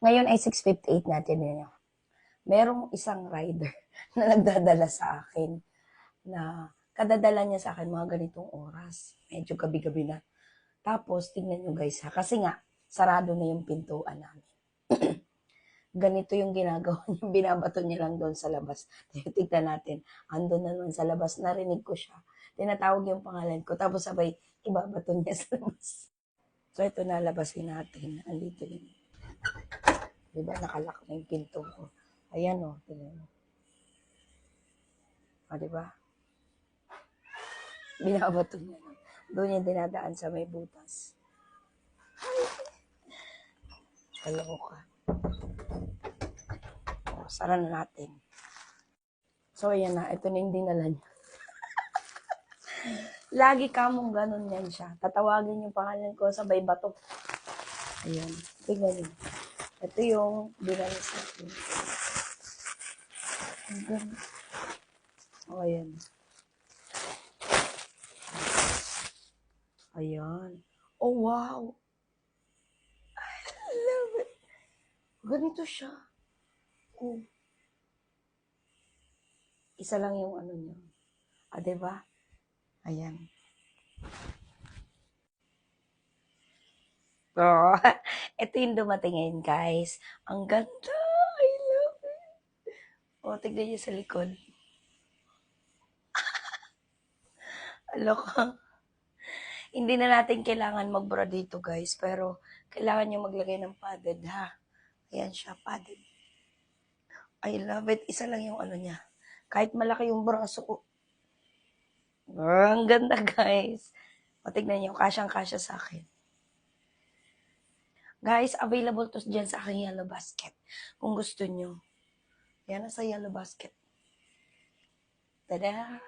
Ngayon ay 6:58 natin yun. Merong isang rider na nagdadala sa akin na kadadala niya sa akin mga ganitong oras. Medyo gabi-gabi na. Tapos, tingnan nyo guys ha, kasi nga, sarado na yung pintuan namin. Ganito yung ginagawa niya, binabato niya lang doon sa labas. Tignan natin, andun na naman sa labas, narinig ko siya. Tinatawag yung pangalan ko, tapos sabay, ibabato niya sa labas. So, ito nalabasin natin. Andito yun. Diba, nakalak na yung pinto ko. Ayan o, tingnan mo. O, diba? Binabato niya lang. Doon yung dinadaan sa may butas. Kalaw ka. O, sara na natin. So, ayan na. Ito na yung dinala niya. Lagi kamong ganun yan siya. Tatawagin yung pangalan ko sabay bato. Ayan. Tingnan niyo. Ito yung dinala sa akin. O, ayan. Ayan. Oh, wow. I love it. Ganito siya. Oh. Isa lang yung ano niya. Ah, diba? Ayan. Oh, ito yung dumating ngayon, guys. Ang ganda. I love it. Oh, tignan niyo sa likod. Alok. Hindi na natin kailangan mag-bra dito, guys. Pero, kailangan nyo maglagay ng padded, ha? Ayan siya, padded. I love it. Isa lang yung ano niya. Kahit malaki yung braso ko. Ang ganda, guys. O, tignan nyo. Kasyang-kasya sa akin. Guys, available to dyan sa aking yellow basket. Kung gusto nyo. Yan, nasa yellow basket. Tada!